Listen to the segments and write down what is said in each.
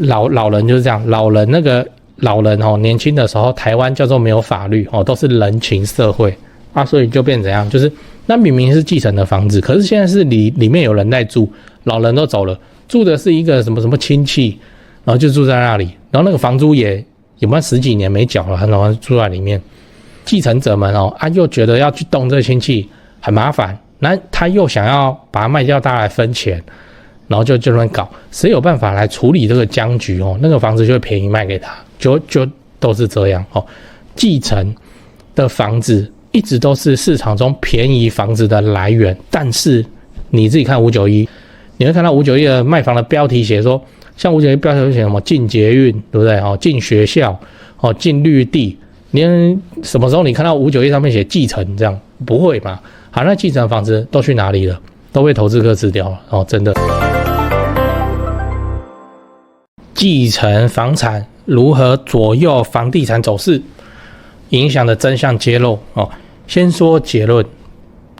老人就是这样，老人哦，年轻的时候台湾叫做没有法律哦，都是人情社会啊，所以就变怎样，就是那明明是继承的房子，可是现在是里面有人在住，老人都走了，住的是一个什么亲戚，然后就住在那里，然后那个房租也没有10几年没缴了，然后住在里面，继承者们哦又觉得要去动这个亲戚很麻烦，那他又想要把它卖掉，大家来分钱。然后就这么搞，谁有办法来处理这个僵局哦？那个房子就会便宜卖给他，就都是这样哦。继承的房子一直都是市场中便宜房子的来源，但是你自己看591，你会看到591的卖房的标题写说，像591标题写什么进捷运，对不对？哦，进学校，哦，进绿地，连什么时候你看到591上面写继承这样？不会嘛？好，那继承的房子都去哪里了？都被投资客吃掉了哦，真的。继承房产如何左右房地产走势，影响的真相揭露哦。先说结论，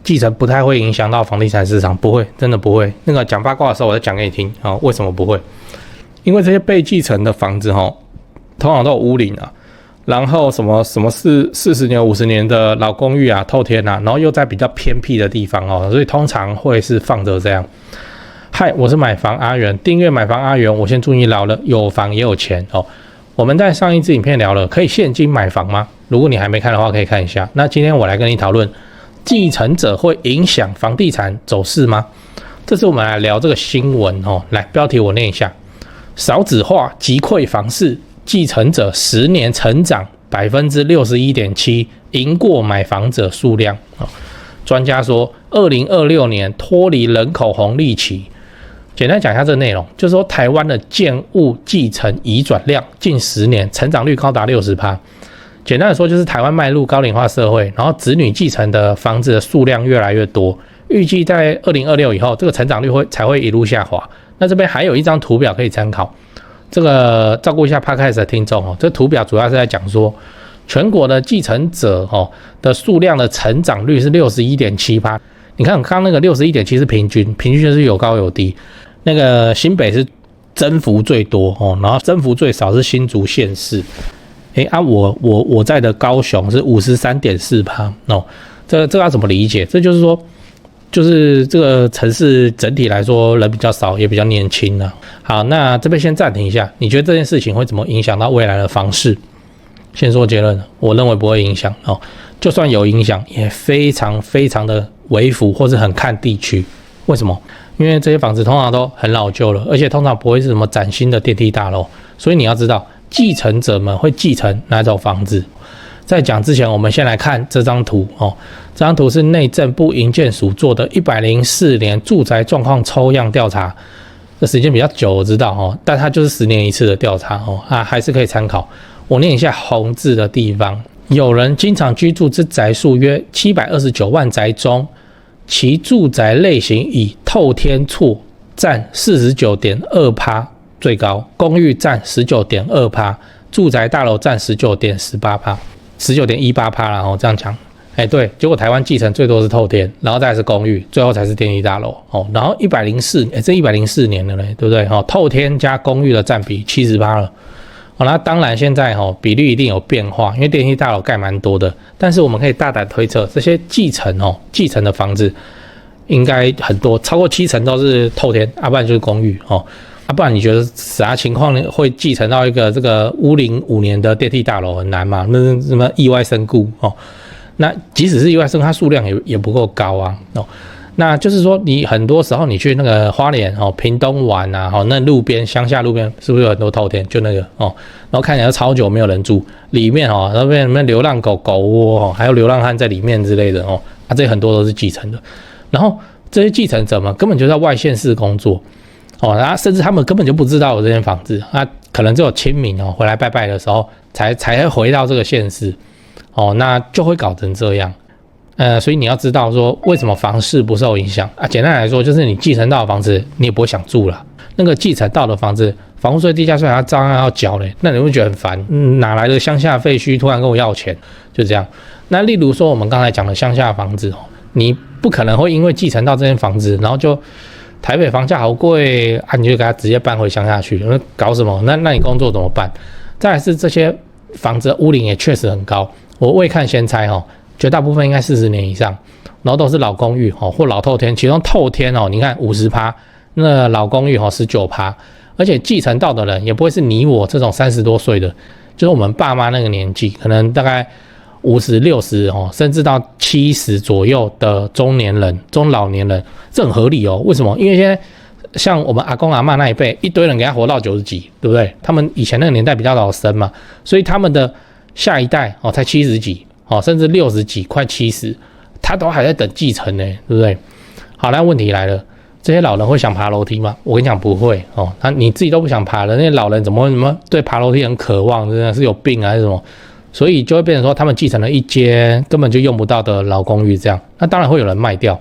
继承不太会影响到房地产市场，不会，真的不会。那个讲八卦的时候，我再讲给你听啊、为什么不会？因为这些被继承的房子通常都有屋龄啊，然后什么40年、50年的老公寓啊、透天啊，然后又在比较偏僻的地方哦，所以通常会是放着这样。嗨，我是买房阿元，订阅买房阿元。我先祝你老了有房也有钱哦。我们在上一支影片聊了，可以现金买房吗？如果你还没看的话，可以看一下。那今天我来跟你讨论，继承者会影响房地产走势吗？这次我们来聊这个新闻哦。来，标题我念一下：少子化击溃房市，继承者10年成长61.7%，赢过买房者数量。专家说，2026年脱离人口红利期。简单讲一下这个内容，就是说台湾的建物继承移转量近10年成长率高达60%。简单的说，就是台湾迈入高龄化社会，然后子女继承的房子的数量越来越多。预计在2026以后，这个成长率才会一路下滑。那这边还有一张图表可以参考，这个照顾一下 Podcast 的听众哦。这图表主要是在讲说，全国的继承者的数量的成长率是61.7%。你看刚刚那个61.7是平均就是有高有低。那个新北是增幅最多然后增幅最少是新竹县市。我在的高雄是53.4%哦。这个要怎么理解？这就是说，就是这个城市整体来说人比较少，也比较年轻啊。好，那这边先暂停一下，你觉得这件事情会怎么影响到未来的房市？先说结论，我认为不会影响哦。就算有影响，也非常非常的微幅，或是很看地区。为什么？因为这些房子通常都很老旧了，而且通常不会是什么崭新的电梯大楼，所以你要知道继承者们会继承哪种房子。在讲之前，我们先来看这张图哦。这张图是内政部营建署做的104年住宅状况抽样调查，这时间比较久，我知道哦，但它就是10年一次的调查哦，还是可以参考。我念一下红字的地方，有人经常居住之宅数约729万宅中，其住宅类型以透天厝占 49.2% 最高，公寓占 19.2%， 住宅大楼占 19.18%， 19.18% 啦这样讲。对，结果台湾继承最多是透天，然后再来是公寓，最后才是电梯大楼然后这104年了嘞，对不对透天加公寓的占比 70% 了。那当然现在比率一定有变化，因为电梯大楼盖蛮多的，但是我们可以大胆推测，这些继承的房子应该很多，超过70%都是透天，不然就是公寓不然你觉得啥情况会继承到一个这个屋龄5年的电梯大楼很难吗？那是什么意外身故那即使是意外身故，它数量也不够高啊那就是说，你很多时候你去那个花莲屏东玩啊那乡下路边是不是有很多透天？就那个然后看起来超久没有人住，里面那边流浪狗窝还有流浪汉在里面之类的这些很多都是继承的。然后这些继承者们根本就在外县市工作然后甚至他们根本就不知道有这间房子，可能只有清明回来拜拜的时候才会回到这个县市那就会搞成这样。所以你要知道说为什么房市不受影响简单来说，就是你继承到的房子你也不会想住了，那个继承到的房子房屋税、地价税还要照样要缴嘞，那你会觉得很烦，哪来的乡下废墟突然跟我要钱？就这样。那例如说我们刚才讲的乡下房子你不可能会因为继承到这间房子，然后就台北房价好贵啊，你就给他直接搬回乡下去，搞什么？那你工作怎么办？再来是这些房子的屋龄也确实很高，我未看先猜绝大部分应该40年以上，然后都是老公寓或老透天，其中透天你看50%，那老公寓19%，而且继承到的人也不会是你我这种30多岁的，就是我们爸妈那个年纪，可能大概50、60甚至到70左右的中年人、中老年人，这很合理为什么？因为现在像我们阿公阿嬷那一辈，一堆人给他活到90几，对不对？他们以前那个年代比较老生嘛，所以他们的下一代才70几甚至60几，快70，他都还在等继承呢，对不对？好，那问题来了，这些老人会想爬楼梯吗？我跟你讲不会你自己都不想爬了，那些老人怎么对爬楼梯很渴望？真的是有病还是什么？所以就会变成说，他们继承了一间根本就用不到的老公寓，这样，那当然会有人卖掉。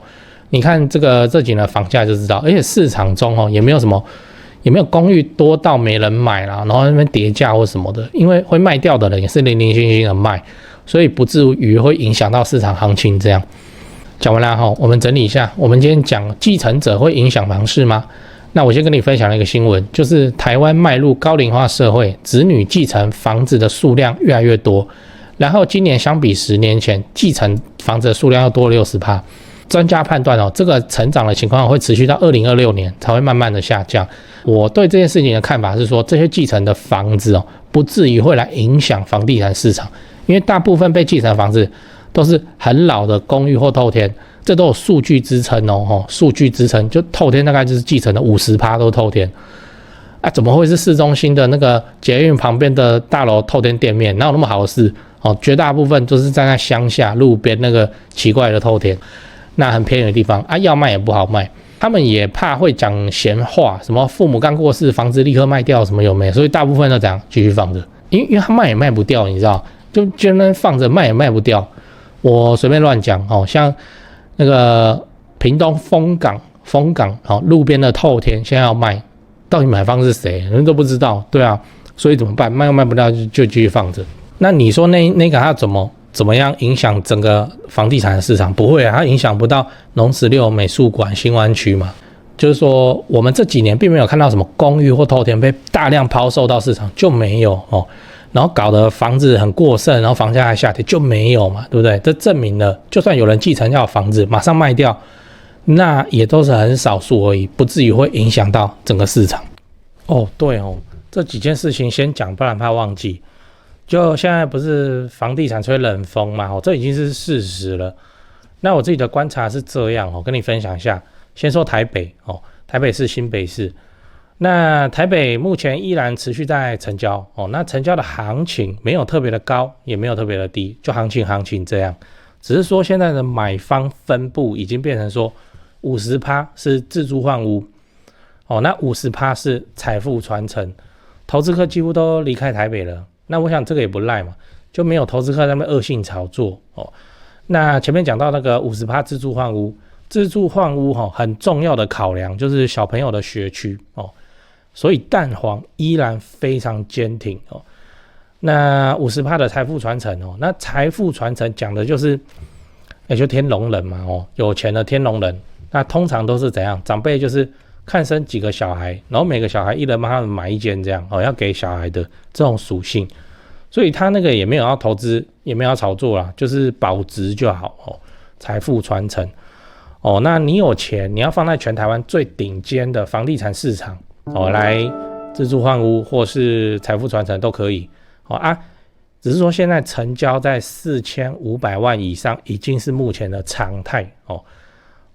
你看这几年房价就知道，而且市场中也没有什么，也没有公寓多到没人买啦，然后那边跌价或什么的，因为会卖掉的人也是零零星星的卖，所以不至于会影响到市场行情。这样讲完了我们整理一下，我们今天讲继承者会影响房市吗？那我先跟你分享一个新闻，就是台湾迈入高龄化社会，子女继承房子的数量越来越多，然后今年相比10年前，继承房子的数量又多了60%。专家判断这个成长的情况会持续到2026年才会慢慢的下降。我对这件事情的看法是说，这些继承的房子不至于会来影响房地产市场，因为大部分被继承的房子都是很老的公寓或透天，这都有数据支撑数据支撑，就透天大概就是继承的50%都透天啊，怎么会是市中心的那个捷运旁边的大楼透天店面？哪有那么好的事绝大部分都是站在乡下路边那个奇怪的透天，那很偏远的地方啊，要卖也不好卖，他们也怕会讲闲话，什么父母刚过世，房子立刻卖掉，什么有没有？所以大部分都这样继续放着，因为他卖也卖不掉，你知道，就那放着卖也卖不掉。我随便乱讲像那个屏东丰港路边的透天现在要卖，到底买方是谁？人都不知道，对啊，所以怎么办？卖又卖不掉，就继续放着。那你说那个它怎么样影响整个房地产的市场？不会它影响不到农16美术馆新湾区嘛？就是说我们这几年并没有看到什么公寓或透天被大量抛售到市场，就没有然后搞得房子很过剩，然后房价还下跌，就没有嘛，对不对？这证明了，就算有人继承要房子马上卖掉，那也都是很少数而已，不至于会影响到整个市场。对这几件事情先讲，不然怕忘记。就现在不是房地产吹冷风嘛，这已经是事实了。那我自己的观察是这样跟你分享一下。先说台北台北市、新北市。那台北目前依然持续在成交那成交的行情没有特别的高，也没有特别的低，就行情这样。只是说现在的买方分布已经变成说 50% 是自住换屋那 50% 是财富传承，投资客几乎都离开台北了。那我想这个也不赖嘛，就没有投资客在那边恶性炒作那前面讲到那个 50% 自住换屋很重要的考量就是小朋友的学区所以蛋黄依然非常坚挺那 50% 的财富传承那财富传承讲的就是就天龙人嘛有钱的天龙人，那通常都是怎样？长辈就是看生几个小孩，然后每个小孩一人帮他们买一间这样要给小孩的这种属性，所以他那个也没有要投资，也没有要炒作啦，就是保值就好财富传承那你有钱，你要放在全台湾最顶尖的房地产市场来自住换屋或是财富传承都可以只是说现在成交在4500万以上已经是目前的常态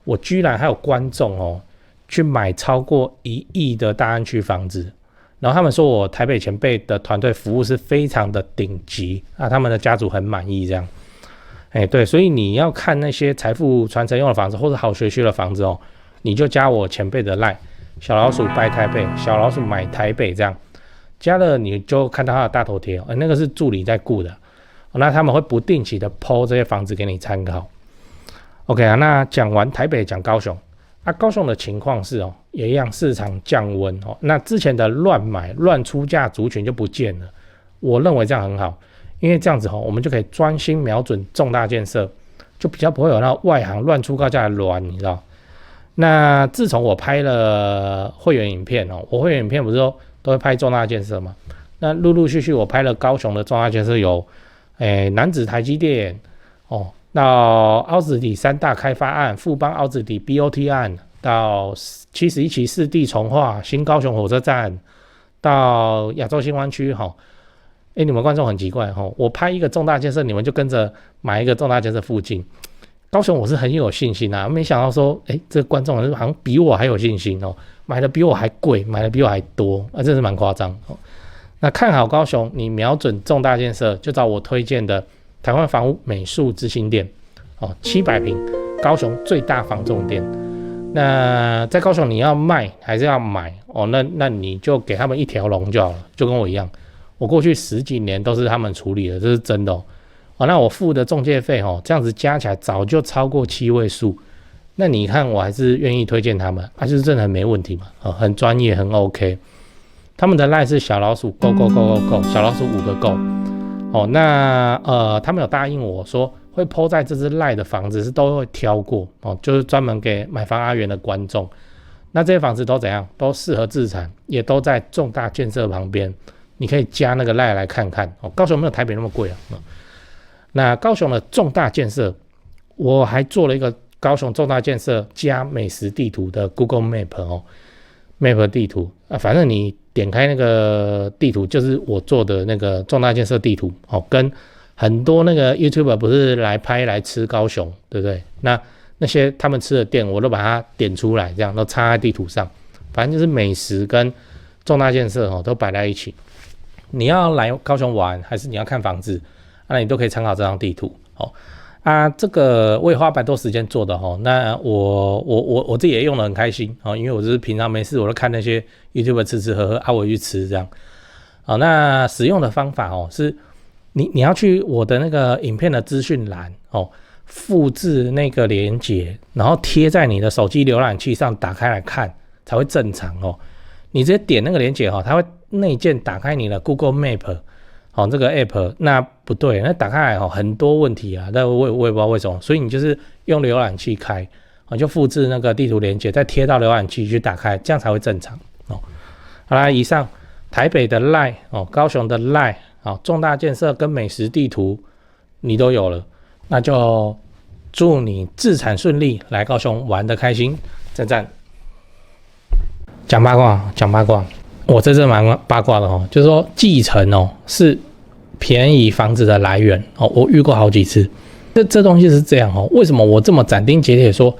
我居然还有观众去买超过1亿的大安区房子，然后他们说我台北前辈的团队服务是非常的顶级他们的家族很满意这样对，所以你要看那些财富传承用的房子或者好学区的房子你就加我前辈的 LINE 小老鼠拜台北，小老鼠买台北这样加了，你就看到他的大头贴那个是助理在顾的那他们会不定期的 po 这些房子给你参考。 OK 那讲完台北讲高雄高雄的情况是也一样，市场降温那之前的乱买乱出价族群就不见了，我认为这样很好，因为这样子我们就可以专心瞄准重大建设，就比较不会有那外行乱出高价的乱，你知道。那自从我拍了会员影片哦，我会员影片不是都会拍重大建设嘛？那陆陆续续我拍了高雄的重大建设有，楠梓台积电哦，到凹子底3大开发案、富邦凹子底 BOT 案，到71期4地重划、新高雄火车站，到亚洲新湾区哈。你们观众很奇怪哈，我拍一个重大建设，你们就跟着买一个重大建设附近。高雄我是很有信心啊，没想到说，这个观众好像比我还有信心哦，买的比我还贵，买的比我还多，真是蛮夸张哦。那看好高雄，你瞄准重大建设，就找我推荐的台湾房屋美术之星店哦，700坪，高雄最大房仲店。那在高雄你要卖还是要买哦？那你就给他们一条龙就好了，就跟我一样。我过去10几年都是他们处理的，这是真的哦。那我付的中介费哦，这样子加起来早就超过7位数。那你看我还是愿意推荐他们，就是真的很没问题嘛，很专业，很 OK。他们的 LINE 是小老鼠 go， 小老鼠5个 go。哦，那他们有答应我说会 po 在这支 LINE 的房子是都会挑过哦，就是专门给买房阿元的观众。那这些房子都怎样？都适合自产，也都在重大建设旁边。你可以加那个 LINE 来看看哦。高雄没有台北那么贵啊。那高雄的重大建设，我还做了一个高雄重大建设加美食地图的 Google Map 哦 ，Map 地图啊，反正你点开那个地图就是我做的那个重大建设地图哦，跟很多那个 YouTuber 不是来拍来吃高雄，对不对？那些他们吃的店，我都把它点出来，这样都插在地图上，反正就是美食跟重大建设哦都摆在一起。你要来高雄玩，还是你要看房子？那你都可以参考这张地图哦。这个我也花100多时间做的哦。那我自己也用得很开心哦，因为我就是平常没事我都看那些 YouTuber 吃喝喝我去吃这样。那使用的方法哦是你要去我的那个影片的资讯栏哦，复制那个连结，然后贴在你的手机浏览器上，打开来看才会正常哦。你直接点那个连结哦，它会内建打开你的 Google Map。这个 app 那不对，那打开来很多问题啊，但我也不知道为什么，所以你就是用浏览器开，就复制那个地图连结，再贴到浏览器去打开，这样才会正常哦。好啦，以上台北的 LINE 哦，高雄的 LINE 重大建设跟美食地图你都有了，那就祝你自产顺利，来高雄玩得开心，赞。讲八卦。我这是蛮八卦的哦，就是说继承哦是便宜房子的来源哦，我遇过好几次。这东西是这样哦，为什么我这么斩钉截铁说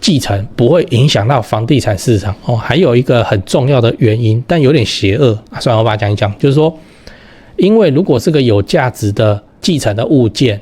继承不会影响到房地产市场哦？还有一个很重要的原因，但有点邪恶算了，我把它讲一讲，就是说，因为如果是个有价值的继承的物件，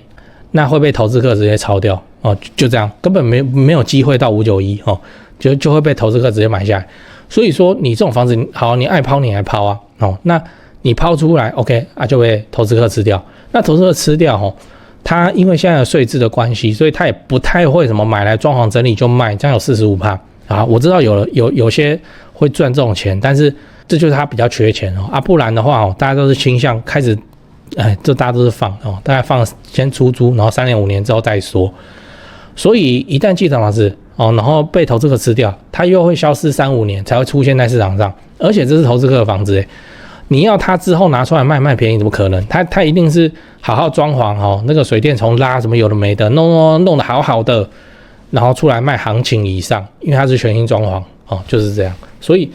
那会被投资客直接抄掉哦，就这样，根本没有机会到591哦，就会被投资客直接买下来。所以说你这种房子好，你爱抛你还抛啊哦，那你抛出来 OK 就被投资客吃掉。那投资客吃掉哦，他因为现在的税制的关系，所以他也不太会什么买来装潢整理就卖，这样有45%啊。我知道有些会赚这种钱，但是这就是他比较缺钱哦不然的话大家都是倾向开始这大家都是放哦，大概放先出租，然后3年5年之后再说。所以一旦继承房子然后被投资客吃掉，它又会消失3-5年才会出现在市场上，而且这是投资客的房子你要它之后拿出来卖便宜，怎么可能？它一定是好好装潢那个水电重拉什么有的没的，弄得好的，然后出来卖行情以上，因为它是全新装潢就是这样。所以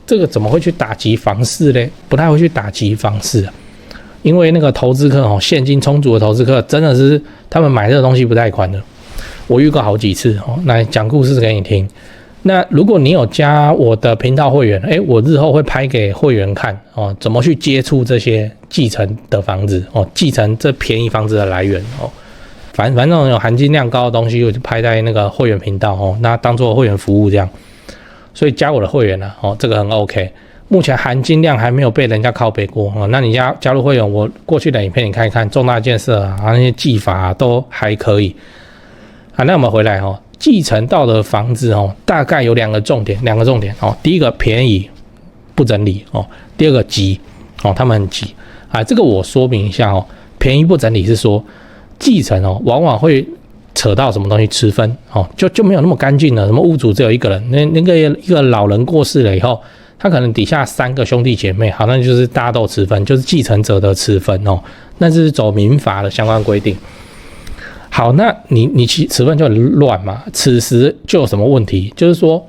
这个怎么会去打击房市呢？不太会去打击房市因为那个投资客现金充足的投资客真的是他们买这个东西不贷款的。我遇过好几次来讲故事给你听。那如果你有加我的频道会员，我日后会拍给会员看怎么去接触这些继承的房子继承这便宜房子的来源反正有含金量高的东西，我就拍在那个会员频道那当做会员服务这样。所以加我的会员这个很 OK。目前含金量还没有被人家靠北过那你加入会员，我过去的影片你看一看，重大建设那些技法都还可以那我们回来继承到的房子大概有两个重点第一个便宜不整理第二个急他们很急这个我说明一下便宜不整理是说继承往往会扯到什么东西吃分哦，就没有那么干净了。什么屋主只有一个人，那个一个老人过世了以后，他可能底下3个兄弟姐妹，好，那就是大家都吃分，就是继承者的吃分哦，那是走民法的相关规定。好，那你持分就很乱嘛，此时就有什么问题？就是说，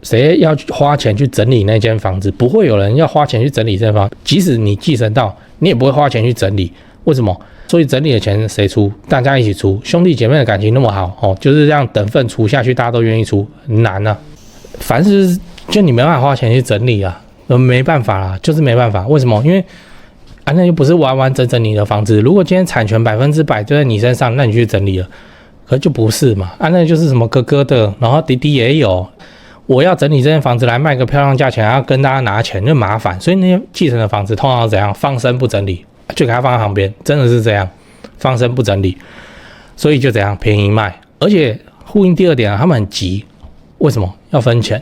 谁要花钱去整理那间房子？不会有人要花钱去整理这间房子，即使你继承到，你也不会花钱去整理。为什么？所以整理的钱谁出？大家一起出。兄弟姐妹的感情那么好哦，就是这样等份除下去，大家都愿意出，很难啊。凡是就你没办法花钱去整理啊，没办法啦，就是没办法。为什么？因为那又不是完完整整你的房子。如果今天产权100%就在你身上，那你去整理了，可就不是嘛。那就是什么哥哥的，然后弟弟也有。我要整理这间房子来卖个漂亮价钱，还要跟大家拿钱，就麻烦。所以那些继承的房子通常怎样？放生不整理，就给它放在旁边，真的是这样，放生不整理，所以就怎样便宜卖。而且呼应第二点他们很急，为什么要分钱？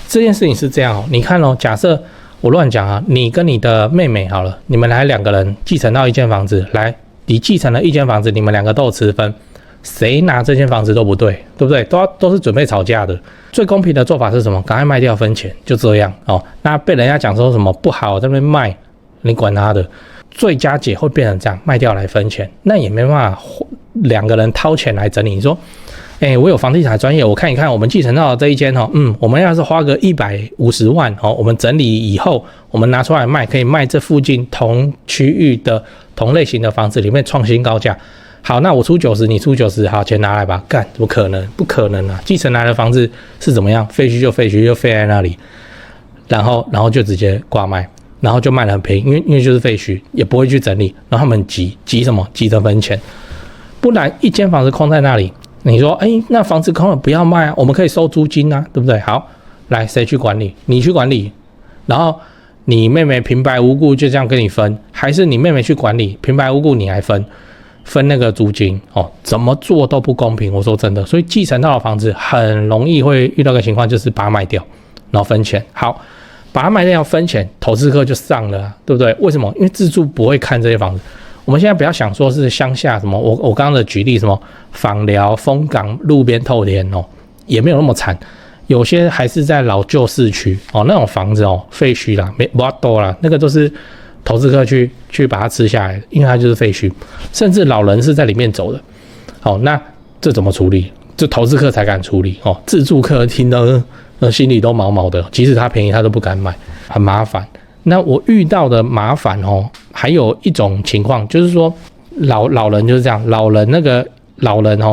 这件事情是这样你看假设我乱讲啊，你跟你的妹妹好了，你们来2个人继承到一间房子，来，你继承了一间房子，你们2个都有持分，谁拿这间房子都不对，对不对？都是准备吵架的。最公平的做法是什么？赶快卖掉分钱，就这样那被人家讲说什么不好，在那边卖，你管他的。最佳解会变成这样，卖掉来分钱，那也没办法2个人掏钱来整理。你说我有房地产专业，我看一看我们继承到的这一间我们要是花个150万我们整理以后，我们拿出来卖，可以卖这附近同区域的同类型的房子里面创新高价。好，那我出90，你出90，好，钱拿来吧。干，怎么可能？不可能啊！继承来的房子是怎么样？废墟就废墟，就废在那里，然后就直接挂卖，然后就卖得很便宜，因为就是废墟，也不会去整理。然后他们急什么？急着分钱，不然一间房子空在那里。你说，那房子空了不要卖啊，我们可以收租金啊，对不对？好，来，谁去管理？你去管理，然后你妹妹平白无故就这样跟你分，还是你妹妹去管理，平白无故你还分那个租金怎么做都不公平。我说真的，所以继承到的房子很容易会遇到个情况，就是把它卖掉，然后分钱。好，把它卖掉分钱，投资客就上了对不对？为什么？因为自住不会看这些房子。我们现在不要想说是乡下什么，我刚刚的举例什么枋寮、丰港路边透天也没有那么惨，有些还是在老旧市区那种房子废墟啦，没多啦，那个都是投资客去把它吃下来，因为它就是废墟，甚至老人是在里面走的。那这怎么处理？这投资客才敢处理自住客听到心里都毛毛的，即使它便宜他都不敢买，很麻烦。那我遇到的麻烦还有一种情况，就是说老人就是这样，老人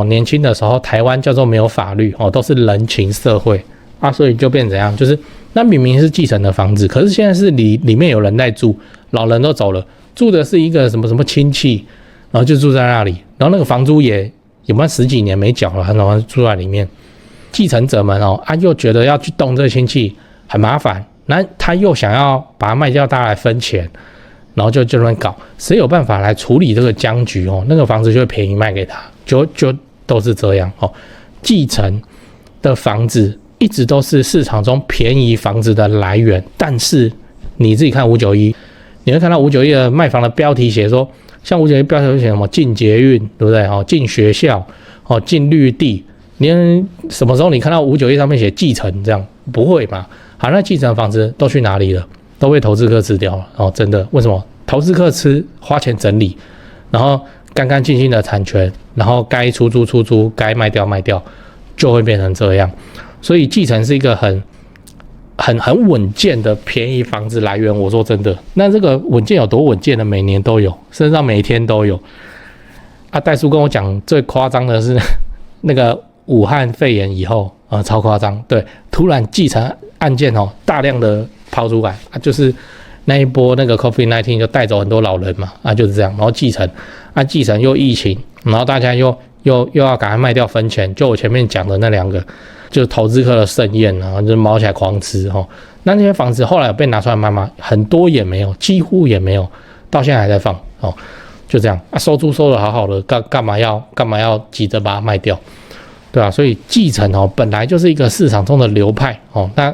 年轻的时候，台湾叫做没有法律都是人情社会所以就变成怎样，就是那明明是继承的房子，可是现在是里面有人在住，老人都走了，住的是一个什么亲戚，然后就住在那里，然后那个房租也有没有10几年没缴了，然后住在里面，继承者们又觉得要去动这个亲戚很麻烦，那他又想要把它卖掉，大家来分钱，然后就乱搞，谁有办法来处理这个僵局那个房子就会便宜卖给他，就都是这样继承的房子一直都是市场中便宜房子的来源，但是你自己看591，你会看到591的卖房的标题写说，像591标题写什么进捷运，对不对？进学校，进绿地，你什么时候你看到591上面写继承这样？不会嘛？好，那继承的房子都去哪里了？都被投资客吃掉了真的，为什么？投资客花钱整理，然后干干净净的产权，然后该出租，该卖掉，就会变成这样。所以继承是一个很稳健的便宜房子来源。我说真的，那这个稳健有多稳健呢？每年都有，甚至每天都有。戴叔跟我讲最夸张的是那个武汉肺炎以后超夸张，对，突然继承案件大量的抛出来就是那一波那个 COVID-19 就带走很多老人嘛就是这样，然后继承又疫情，然后大家又要赶快卖掉分钱，就我前面讲的那2个，就是投资客的盛宴就毛起来狂吃那些房子后来有被拿出来卖吗？很多也没有，几乎也没有，到现在还在放就这样收租收的好好的，干嘛要急着把它卖掉？对啊，所以继承本来就是一个市场中的流派那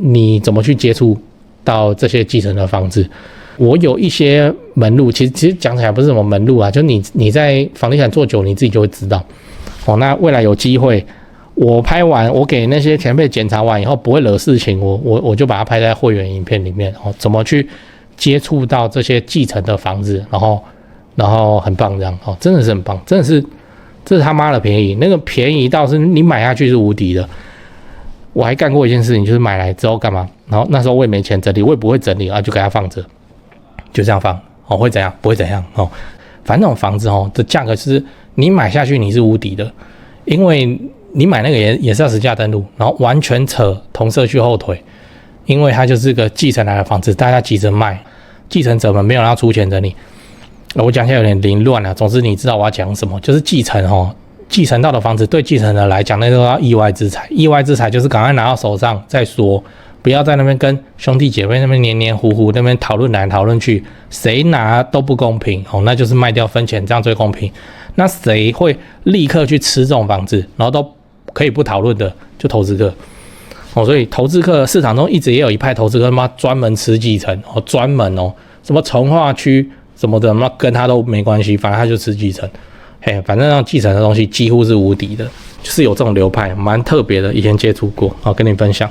你怎么去接触到这些继承的房子？我有一些门路，其实讲起来不是什么门路就你在房地产做久，你自己就会知道那未来有机会，我拍完，我给那些前辈检查完以后不会惹事情，我就把它拍在会员影片里面怎么去接触到这些继承的房子，然后很棒这样真的是很棒，真的是这是他妈的便宜，那个便宜到是你买下去是无敌的。我还干过一件事情，就是买来之后干嘛？然后那时候我也没钱整理，我也不会整理就给它放着，就这样放会怎样？不会怎样反正那种房子的价格是你买下去你是无敌的，因为你买那个也是要实价登录，然后完全扯同社区后腿，因为它就是个继承来的房子，大家急着卖，继承者们没有人要出钱整理。我讲起来有点凌乱总之你知道我要讲什么，就是继承到的房子对继承人来讲，那都要意外之财。意外之财就是赶快拿到手上再说，不要在那边跟兄弟姐妹那边黏黏糊糊，那边讨论来讨论去，谁拿都不公平那就是卖掉分钱，这样最公平。那谁会立刻去吃这种房子，然后都可以不讨论的，就投资客所以投资客市场中一直也有一派投资客专门吃继承专门什么从化区什么的跟他都没关系，反正他就吃继承。反正让继承的东西几乎是无敌的，就是有这种流派，蛮特别的，以前接触过，跟你分享。